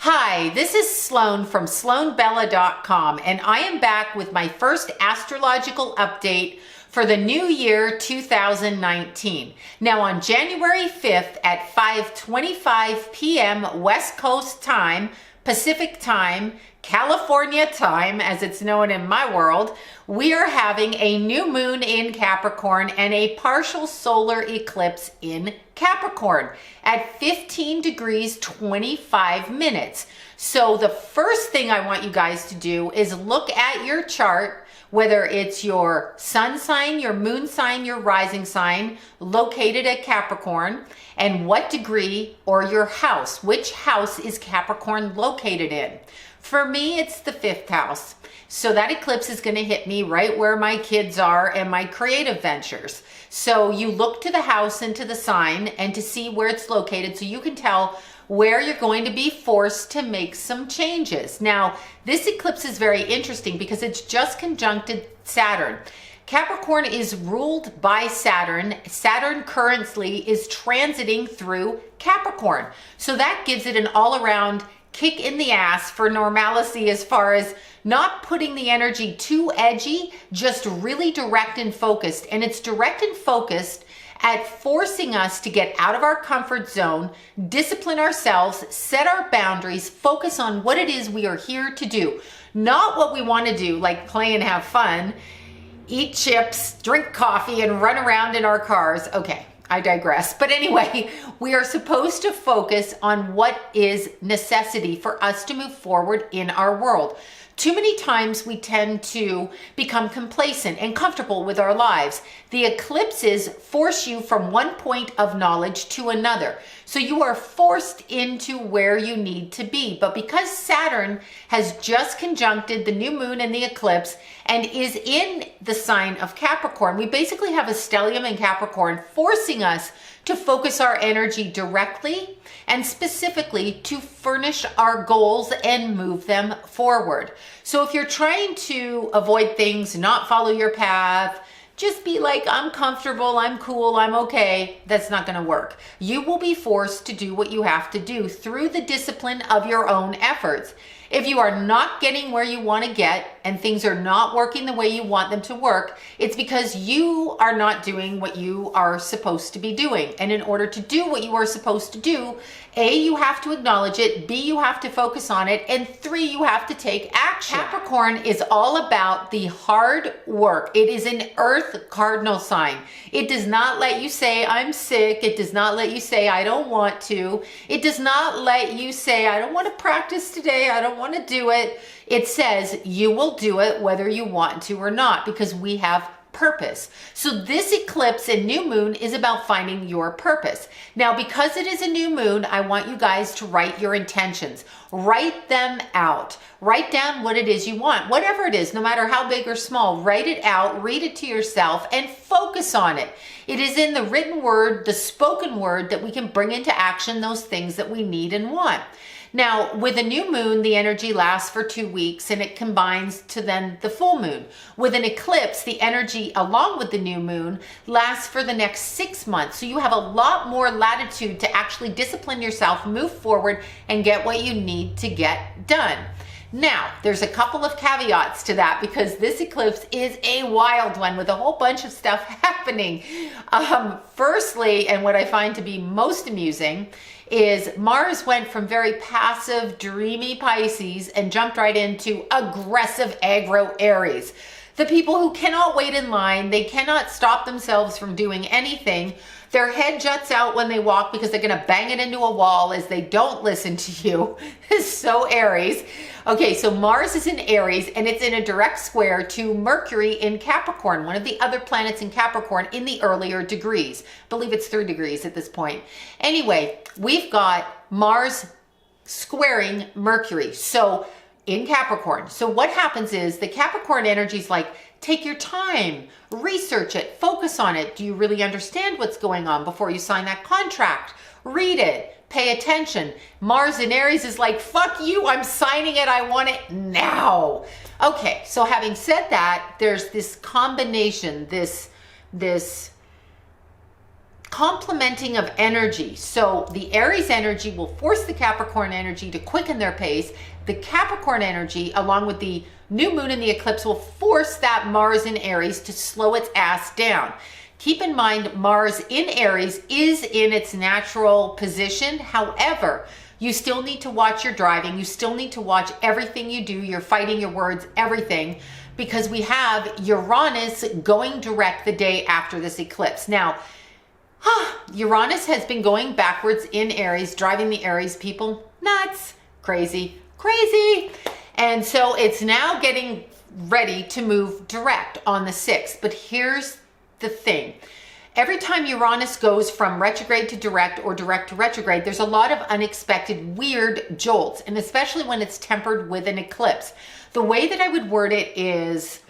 Hi, this is Sloan from SloanBella.com, and I am back with my first astrological update for the new year 2019. Now on January 5th at 5:25 p.m. West Coast time, Pacific time, California time, as it's known in my world, we are having a new moon in Capricorn and a partial solar eclipse in Capricorn at 15 degrees 25 minutes. So the first thing I want you guys to do is look at your chart, whether it's your sun sign, your moon sign, your rising sign located at Capricorn, and what degree or your house. Which house is Capricorn located in? For me, it's the 5th house. So that eclipse is going to hit me right where my kids are and my creative ventures. So you look to the house and to the sign and to see where it's located so you can tell where you're going to be forced to make some changes. Now, this eclipse is very interesting because it's just conjuncted Saturn. Capricorn is ruled by Saturn. Saturn currently is transiting through Capricorn. So that gives it an all-around kick in the ass for normalcy as far as not putting the energy too edgy, just really direct and focused. And it's direct and focused at forcing us to get out of our comfort zone, discipline ourselves, set our boundaries, focus on what it is we are here to do. Not what we want to do, like play and have fun, eat chips, drink coffee, and run around in our cars. Okay, I digress. But anyway, we are supposed to focus on what is necessity for us to move forward in our world. Too many times we tend to become complacent and comfortable with our lives. The eclipses force you from one point of knowledge to another. So you are forced into where you need to be. But because Saturn has just conjuncted the new moon and the eclipse and is in the sign of Capricorn, we basically have a stellium in Capricorn forcing us to focus our energy directly and specifically to furnish our goals and move them forward. So if you're trying to avoid things, not follow your path, just be like, I'm comfortable, I'm cool, I'm okay, that's not going to work. You will be forced to do what you have to do through the discipline of your own efforts. If you are not getting where you want to get and things are not working the way you want them to work, it's because you are not doing what you are supposed to be doing. And in order to do what you are supposed to do, A, you have to acknowledge it, B, you have to focus on it, and 3, you have to take action. Capricorn is all about the hard work. It is an earth cardinal sign. It does not let you say, I'm sick. It does not let you say, I don't want to. It does not let you say, I don't want to practice today. I don't want to do it. It says you will do it whether you want to or not because we have purpose. So this eclipse and new moon is about finding your purpose. Now, because it is a new moon, I want you guys to write your intentions. Write them out. Write down what it is you want. Whatever it is, no matter how big or small, write it out, read it to yourself, and focus on it. It is in the written word, the spoken word, that we can bring into action those things that we need and want. Now, with a new moon, the energy lasts for 2 weeks and it combines to then the full moon. With an eclipse, the energy along with the new moon lasts for the next 6 months. So you have a lot more latitude to actually discipline yourself, move forward, and get what you need to get done. Now, there's a couple of caveats to that because this eclipse is a wild one with a whole bunch of stuff happening. Firstly, and what I find to be most amusing, is Mars went from very passive, dreamy Pisces and jumped right into aggressive aggro Aries. The people who cannot wait in line, they cannot stop themselves from doing anything. Their head juts out when they walk because they're going to bang it into a wall as they don't listen to you. So Aries. Okay, so Mars is in Aries and it's in a direct square to Mercury in Capricorn, one of the other planets in Capricorn in the earlier degrees. I believe it's 3 degrees at this point. Anyway, we've got Mars squaring Mercury. So in Capricorn. So what happens is the Capricorn energy is like, take your time, research it, focus on it. Do you really understand what's going on before you sign that contract? Read it, pay attention. Mars in Aries is like, fuck you, I'm signing it, I want it now. Okay, so having said that, there's this combination, this complementing of energy. So the Aries energy will force the Capricorn energy to quicken their pace. The Capricorn energy, along with the new moon and the eclipse, will force that Mars in Aries to slow its ass down. Keep in mind, Mars in Aries is in its natural position. However, you still need to watch your driving. You still need to watch everything you do, your fighting, your words, everything, because we have Uranus going direct the day after this eclipse. Now, Uranus has been going backwards in Aries, driving the Aries people nuts, crazy. And so it's now getting ready to move direct on the 6th. But here's the thing. Every time Uranus goes from retrograde to direct or direct to retrograde, there's a lot of unexpected weird jolts, and especially when it's tempered with an eclipse. The way that I would word it is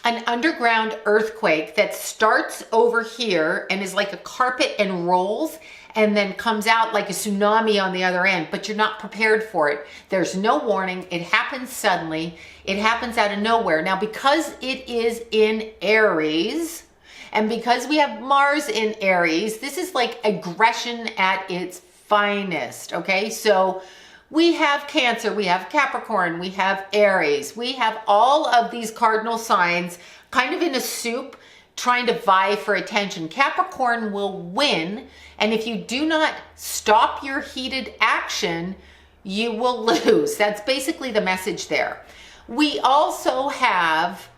an underground earthquake that starts over here and is like a carpet and rolls and then comes out like a tsunami on the other end, but you're not prepared for it. There's no warning. It happens suddenly. It happens out of nowhere. Now, because it is in Aries, and because we have Mars in Aries, this is like aggression at its finest, okay? So we have Cancer, we have Capricorn, we have Aries, we have all of these cardinal signs kind of in a soup trying to vie for attention. Capricorn will win, and if you do not stop your heated action, you will lose. That's basically the message there. We also have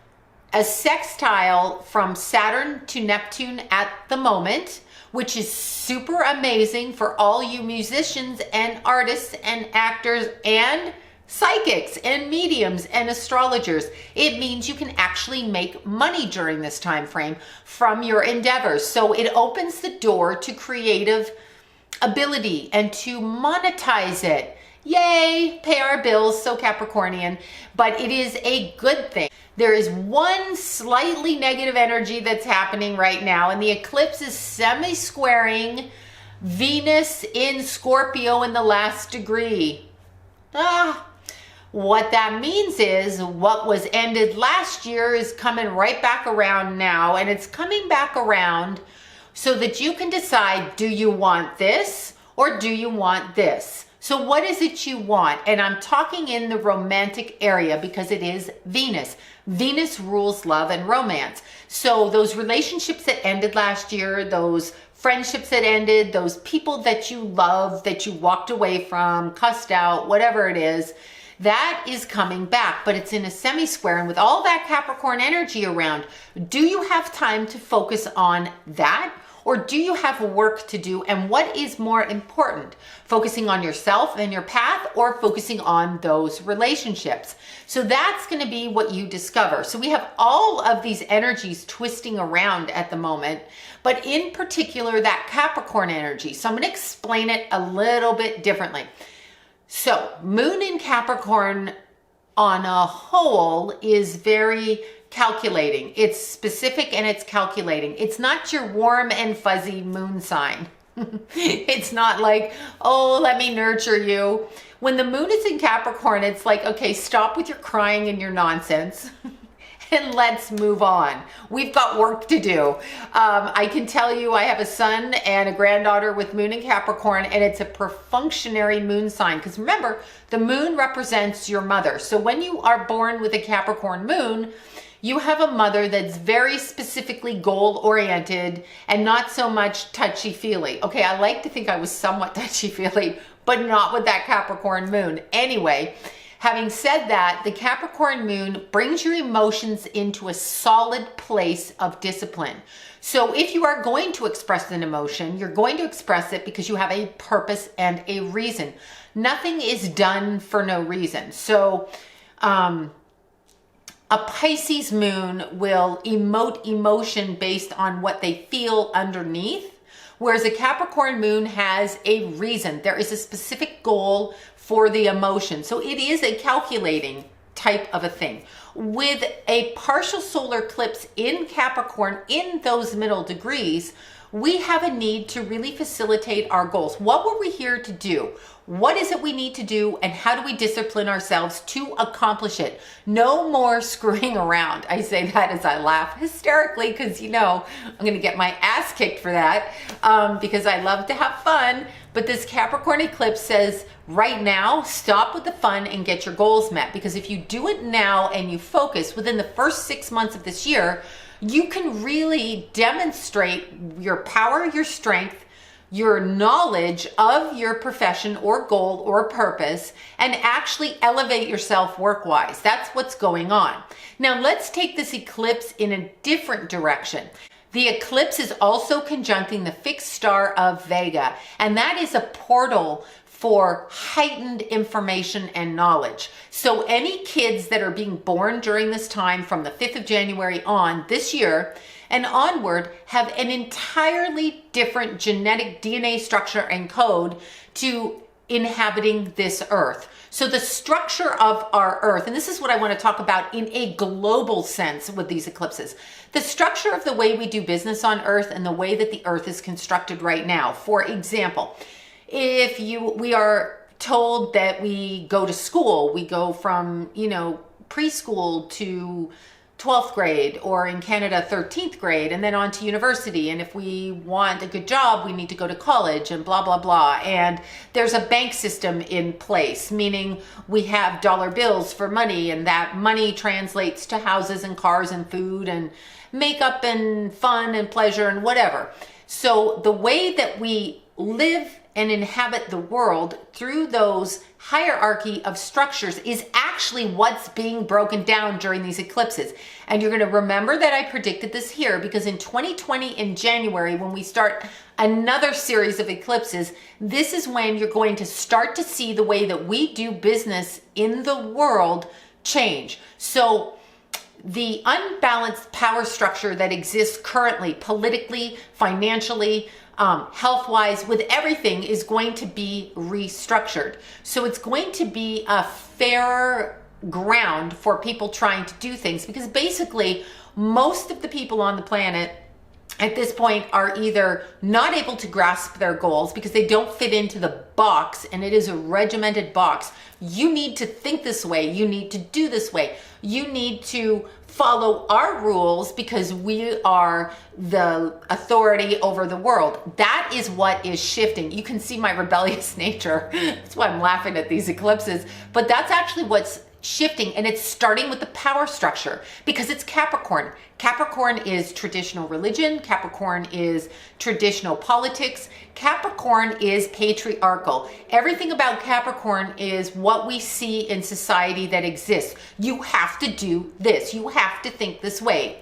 a sextile from Saturn to Neptune at the moment, which is super amazing for all you musicians and artists and actors and psychics and mediums and astrologers. It means you can actually make money during this time frame from your endeavors. So it opens the door to creative ability and to monetize it. Yay, pay our bills, so Capricornian, but it is a good thing. There is one slightly negative energy that's happening right now, and the eclipse is semi-squaring Venus in Scorpio in the last degree. What that means is what was ended last year is coming right back around now, and it's coming back around so that you can decide, do you want this or do you want this? So what is it you want? And I'm talking in the romantic area because it is Venus. Venus rules love and romance. So those relationships that ended last year, those friendships that ended, those people that you love, that you walked away from, cussed out, whatever it is, that is coming back, but it's in a semi-square. And with all that Capricorn energy around, do you have time to focus on that? Or do you have work to do? And what is more important? Focusing on yourself and your path, or focusing on those relationships? So that's going to be what you discover. So we have all of these energies twisting around at the moment, but in particular that Capricorn energy. So I'm going to explain it a little bit differently. So Moon in Capricorn on a whole is very calculating. It's specific and it's calculating. It's not your warm and fuzzy moon sign. It's not like, oh, let me nurture you. When the moon is in Capricorn, it's like, okay, stop with your crying and your nonsense and let's move on. We've got work to do. I can tell you I have a son and a granddaughter with moon in Capricorn, and it's a perfunctionary moon sign. Because remember, the moon represents your mother. So when you are born with a Capricorn moon, you have a mother that's very specifically goal-oriented and not so much touchy-feely. Okay, I like to think I was somewhat touchy-feely, but not with that Capricorn moon. Anyway, having said that, the Capricorn moon brings your emotions into a solid place of discipline. So if you are going to express an emotion, you're going to express it because you have a purpose and a reason. Nothing is done for no reason. So, a Pisces moon will emote emotion based on what they feel underneath, whereas a Capricorn moon has a reason. There is a specific goal for the emotion. So it is a calculating type of a thing. With a partial solar eclipse in Capricorn in those middle degrees, we have a need to really facilitate our goals. What were we here to do? What is it we need to do, and how do we discipline ourselves to accomplish it? No more screwing around. I say that as I laugh hysterically because, you know, I'm going to get my ass kicked for that because I love to have fun. But this Capricorn eclipse says right now, stop with the fun and get your goals met. Because if you do it now and you focus within the first 6 months of this year, you can really demonstrate your power, your strength, your knowledge of your profession or goal or purpose, and actually elevate yourself work-wise. That's what's going on. Now let's take this eclipse in a different direction. The eclipse is also conjuncting the fixed star of Vega, and that is a portal for heightened information and knowledge. So any kids that are being born during this time from the 5th of January on this year and onward have an entirely different genetic DNA structure and code to inhabiting this earth. So the structure of our earth, and this is what I want to talk about in a global sense with these eclipses, the structure of the way we do business on earth and the way that the earth is constructed right now. For example, if we are told that we go to school, we go from, you know, preschool to 12th grade, or in Canada 13th grade, and then on to university, and if we want a good job we need to go to college, and blah blah blah. And there's a bank system in place, meaning we have dollar bills for money, and that money translates to houses and cars and food and makeup and fun and pleasure and whatever. So the way that we live and inhabit the world through those hierarchy of structures is actually what's being broken down during these eclipses. And you're going to remember that I predicted this here because in 2020 in January, when we start another series of eclipses, this is when you're going to start to see the way that we do business in the world change. So the unbalanced power structure that exists currently, politically, financially, health-wise, with everything, is going to be restructured. So it's going to be a fair ground for people trying to do things, because basically most of the people on the planet at this point are either not able to grasp their goals because they don't fit into the box, and it is a regimented box. You need to think this way. You need to do this way. You need to follow our rules because we are the authority over the world. That is what is shifting. You can see my rebellious nature. That's why I'm laughing at these eclipses. But that's actually what's shifting, and it's starting with the power structure because it's Capricorn. Capricorn is traditional religion. Capricorn is traditional politics. Capricorn is patriarchal. Everything about Capricorn is what we see in society that exists. You have to do this. You have to think this way.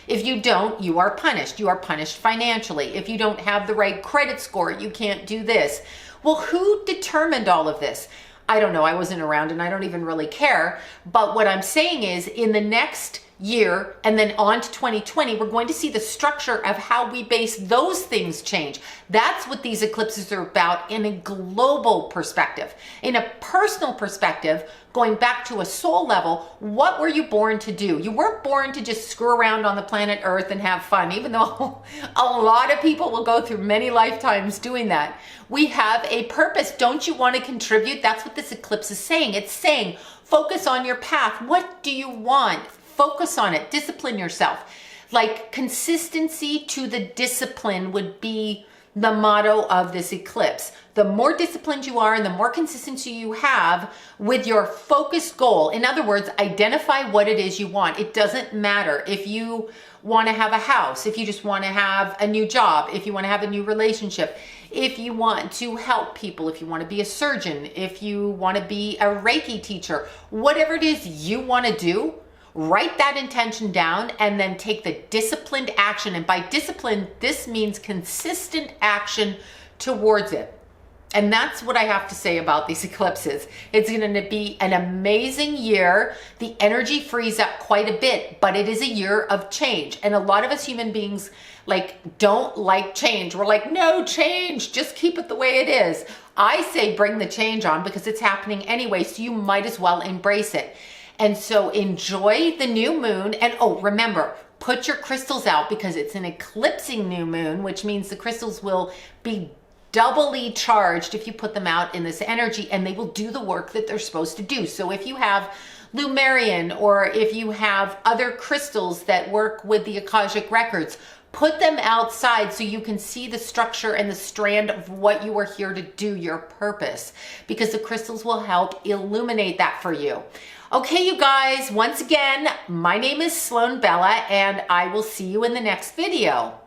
If you don't, you are punished. You are punished financially. If you don't have the right credit score, you can't do this. Well, who determined all of this? I don't know. I wasn't around and I don't even really care. But what I'm saying is in the next year and then on to 2020, we're going to see the structure of how we base those things change. That's what these eclipses are about in a global perspective. In a personal perspective, going back to a soul level, what were you born to do? You weren't born to just screw around on the planet Earth and have fun, even though a lot of people will go through many lifetimes doing that. We have a purpose. Don't you want to contribute? That's what this eclipse is saying. It's saying, focus on your path. What do you want? Focus on it. Discipline yourself. Like consistency to the discipline would be the motto of this eclipse. The more disciplined you are and the more consistency you have with your focused goal. In other words, identify what it is you want. It doesn't matter if you want to have a house, if you just want to have a new job, if you want to have a new relationship, if you want to help people, if you want to be a surgeon, if you want to be a Reiki teacher, whatever it is you want to do, write that intention down and then take the disciplined action. And by discipline, this means consistent action towards it. And that's what I have to say about these eclipses. It's going to be an amazing year. The energy frees up quite a bit, but it is a year of change. And a lot of us human beings don't like change. We're like, no change, just keep it the way it is. I say bring the change on because it's happening anyway, so you might as well embrace it. And so enjoy the new moon. And oh, remember, put your crystals out because it's an eclipsing new moon, which means the crystals will be doubly charged if you put them out in this energy, and they will do the work that they're supposed to do. So if you have Lumerian, or if you have other crystals that work with the Akashic records, put them outside so you can see the structure and the strand of what you are here to do, your purpose, because the crystals will help illuminate that for you. Okay, you guys, once again, my name is Sloan Bella, and I will see you in the next video.